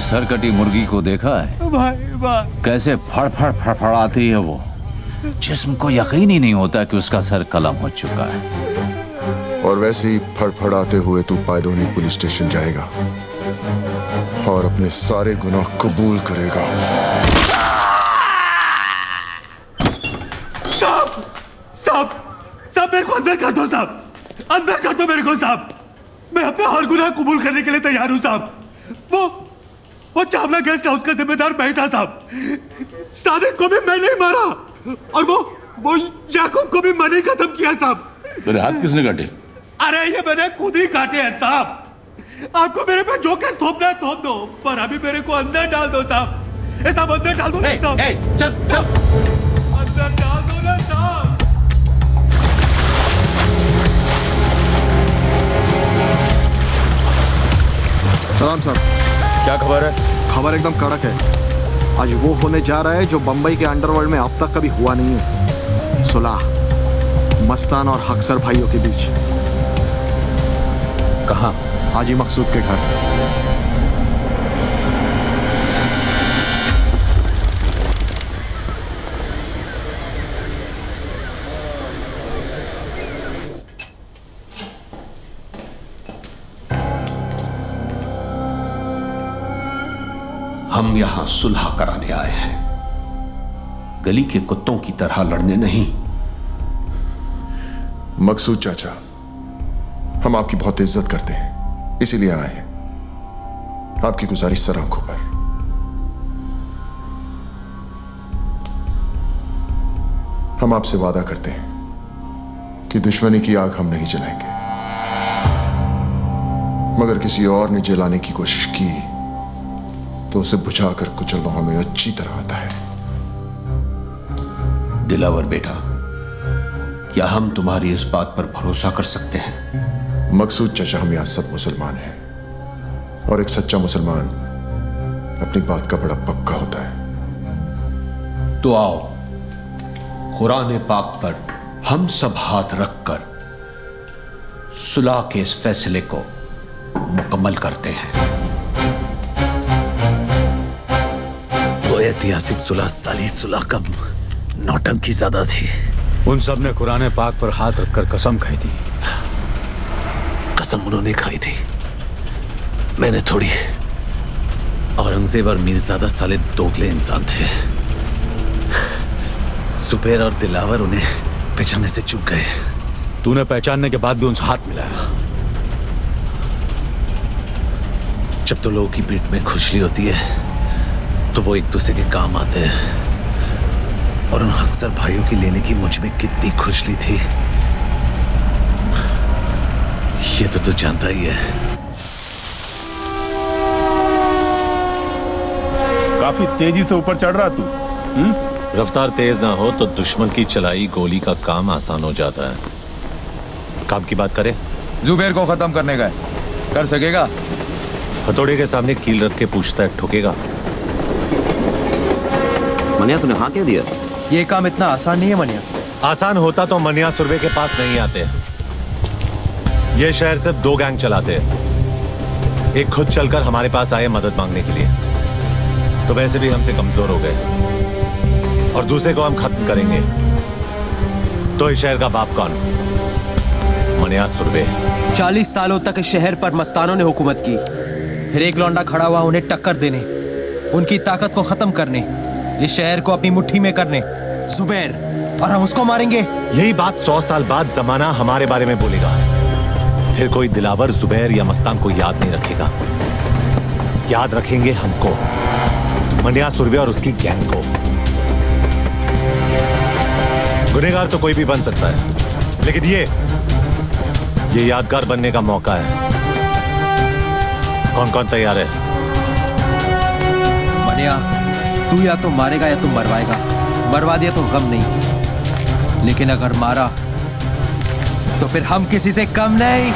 सरकटी मुर्गी को देखा है भाई कैसे फड़फड़ फड़फड़ाती है वो। जिस्म को यकीन ही नहीं होता कि उसका सर कलम हो चुका है। और वैसे ही फड़फड़ाते हुए तू पायदोनी पुलिस स्टेशन जाएगा और अपने सारे गुनाह कबूल करेगा। साहब साहब साहब मेरे को अंदर कर दो साहब, अंदर कर दो मेरे को साहब। मैं अपना हर गुनाह कबूल करने के लिए तैयार हूं साहब। वो चावला गेस्ट हाउस का जिम्मेदार मैं था साहब। सादिक को भी मैं नहीं मारा और वो याकूब को भी मैंने खत्म किया साहब। तेरे हाथ किसने काटे? अरे ये मैंने खुद ही काटे हैं साहब। आपको मेरे पे जो केस थोपना है थोप दो, पर अभी मेरे को अंदर डाल दो साहब। ये साहब अंदर डाल दो ना साहब। चल अंदर डाल दो ना साहब। सलाम साहब। क्या खबर है? खबर एकदम कड़क है। आज वो होने जा रहा है जो बंबई के अंडरवर्ल्ड में अब तक कभी हुआ नहीं है। सुलह मस्तान और हक्सर भाइयों के बीच। कहाँ? हाजी मकसूद के घर। हम यहां सुलह कराने आए हैं, गली के कुत्तों की तरह लड़ने नहीं। मकसूद चाचा, हम आपकी बहुत इज्जत करते हैं, इसीलिए आए हैं। आपकी गुजारिश सर आंखों पर। हम आपसे वादा करते हैं कि दुश्मनी की आग हम नहीं जलाएंगे, मगर किसी और ने जलाने की कोशिश की तो उसे बुझाकर कुचलना हमें अच्छी तरह आता है। दिलावर बेटा, क्या हम तुम्हारी इस बात पर भरोसा कर सकते हैं? मकसूद चाचा, हम यहां सब मुसलमान हैं और एक सच्चा मुसलमान अपनी बात का बड़ा पक्का होता है। तो आओ कुरान पाक पर हम सब हाथ रखकर सुलह के इस फैसले को मुकम्मल करते हैं। वो ऐतिहासिक सुलह साली सुलह कब नौटंकी ज्यादा थी। उन सब ने कुरान पाक पर हाथ रखकर कसम खाई थी। कसम उन्होंने खाई थी, मैंने थोड़ी। औरंगजेब और मीरजादा साले दोगले इंसान थे। सुबेर और दिलावर उन्हें पहचानने से चूक गए। तूने पहचानने के बाद भी उनसे हाथ मिलाया। जब तो लोगों की पीठ में खुजली होती है तो वो एक दूसरे के काम आते हैं, और उन अक्सर भाइयों की लेने की मुझ में कितनी खुजली थी ये तो तू जानता ही है। काफी तेजी से ऊपर चढ़ रहा तू। रफ्तार तेज ना हो तो दुश्मन की चलाई गोली का काम आसान हो जाता है। काम की बात करें। जुबेर को खत्म करने का है, कर सकेगा? हथौड़े के सामने कील रख के पूछता है, ठुकेगा? मनिया, तूने हाँ क्या दिया? ये काम इतना आसान नहीं है मनिया। आसान होता तो मनिया सुरवे के पास नहीं आते। ये शहर सिर्फ 2 गैंग चलाते हैं। एक खुद चलकर हमारे पास आए मदद मांगने के लिए, तो वैसे भी हमसे कमजोर हो गए, और दूसरे को हम खत्म करेंगे तो इस शहर का बाप कौन? मनिया सुरवे। 40 सालों तक इस शहर पर मस्तानों ने हुकूमत की, फिर एक लौंडा खड़ा हुआ उन्हें टक्कर देने, उनकी ताकत को खत्म करने, इस शहर को अपनी मुट्ठी में करने। जुबैर, और हम उसको मारेंगे। यही बात 100 साल बाद जमाना हमारे बारे में बोलेगा। फिर कोई दिलावर, जुबैर या मस्तान को याद नहीं रखेगा। याद रखेंगे हमको, मनिया सुरवे और उसकी गैंग को। गुनहगार तो कोई भी बन सकता है, लेकिन ये यादगार बनने का मौका है। कौन कौन तैयार है? मनिया, तू या तो मारेगा या तू मरवाएगा। मरवा दिया तो गम नहीं, लेकिन अगर मारा तो फिर हम किसी से कम नहीं।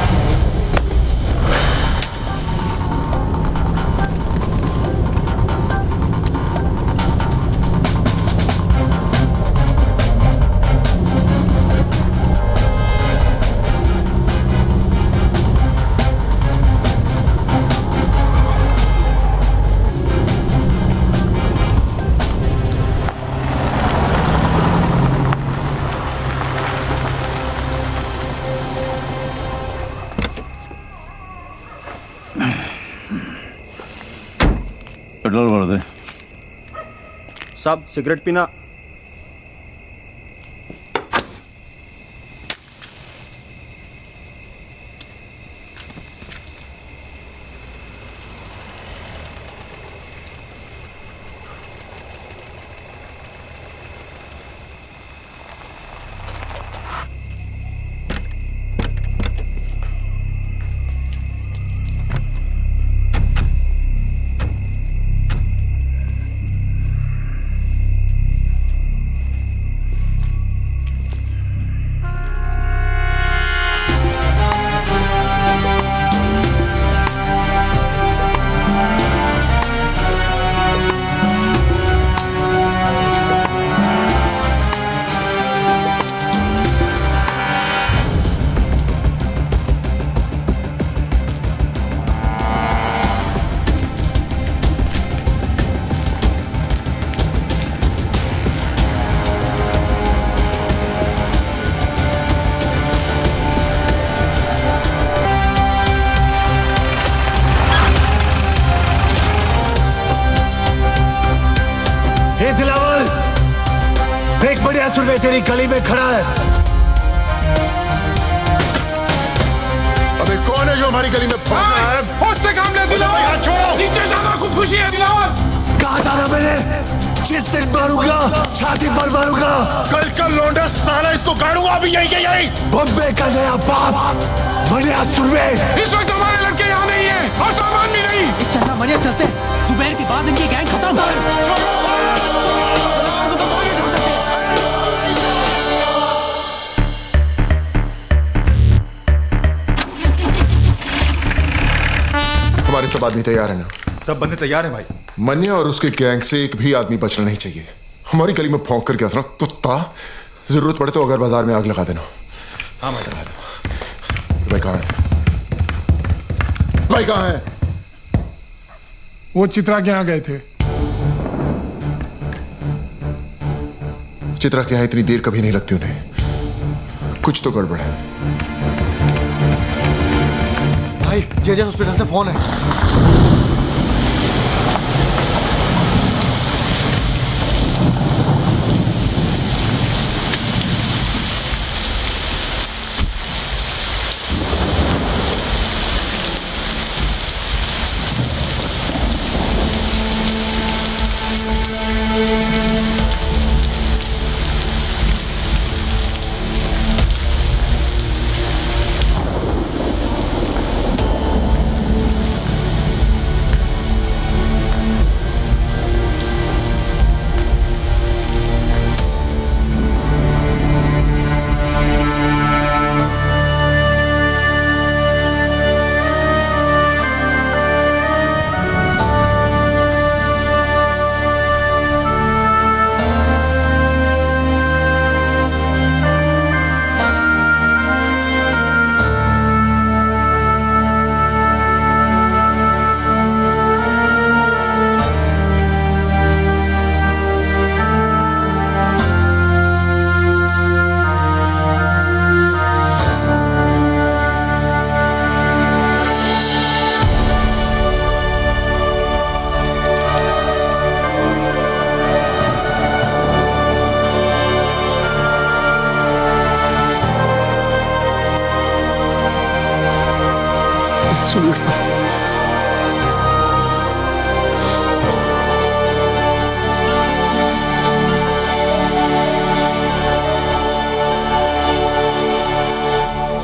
साहब सिगरेट पीना। सुरवे तेरी गली में खड़ा है। अबे कौन है जो हमारी गली में भौंक रहा है? होश से काम ले दिलावर, छोड़ो। नीचे जाना खुदकुशी है दिलावर। कहा था ना मैंने, जिस दिन मारूंगा छाती पर मारूंगा। कल का लौंडा साला इसको गाड़ूंगा अभी यही के यही। बॉम्बे का नया बाप मनिया सुरवे। इस वक्त हमारे लड़के यहाँ नहीं है और सामान भी नहीं। चलना मनिया, चलते। जुबैर के बाद इनकी गैंग खत्म। हमारे सब आदमी तैयार है ना? सब बंदे तैयार हैं भाई। मनिया और उसके गैंग से एक भी आदमी बचना नहीं चाहिए। हमारी गली में भौंक कर क्या था कुत्ता। जरूरत पड़े तो अगर बाजार में आग लगा देना। हाँ भाई कहाँ है? भाई कहाँ है? वो चित्रा के यहाँ गए थे। चित्रा के यहाँ इतनी देर कभी नहीं लगती उन्हें। कुछ तो गड़बड़ है। भाई जेजे हॉस्पिटल से फोन है।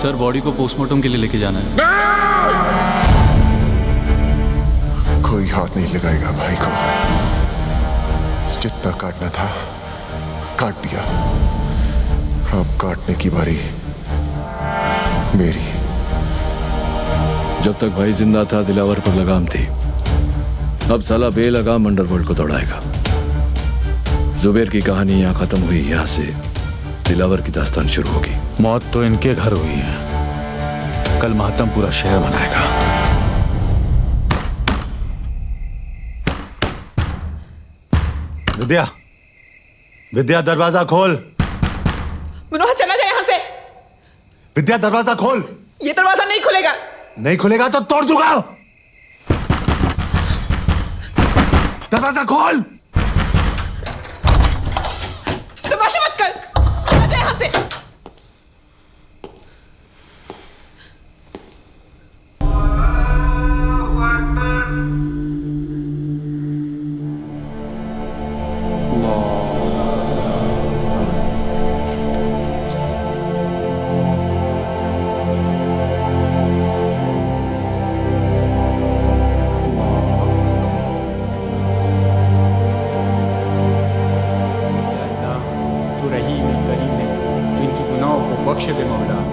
सर बॉडी को पोस्टमार्टम के लिए लेके जाना है। कोई हाथ नहीं लगाएगा भाई को। जितना काटना था काट दिया। अब काटने की बारी मेरी। जब तक भाई जिंदा था दिलावर पर लगाम थी। अब साला बेलगाम अंडरवर्ल्ड को दौड़ाएगा। जुबैर की कहानी यहाँ खत्म हुई। यहाँ से दिलावर की दास्तान शुरू होगी। मौत तो इनके घर हुई है, कल मातम पूरा शहर मनाएगा। विद्या, विद्या दरवाजा खोल। मनोहर चला जाए यहाँ से। विद्या दरवाजा खोल। ये दरवाजा नहीं खुलेगा। नहीं खुलेगा तो तोड़ दूंगा। दरवाजा खोल। बख्श दे मौला।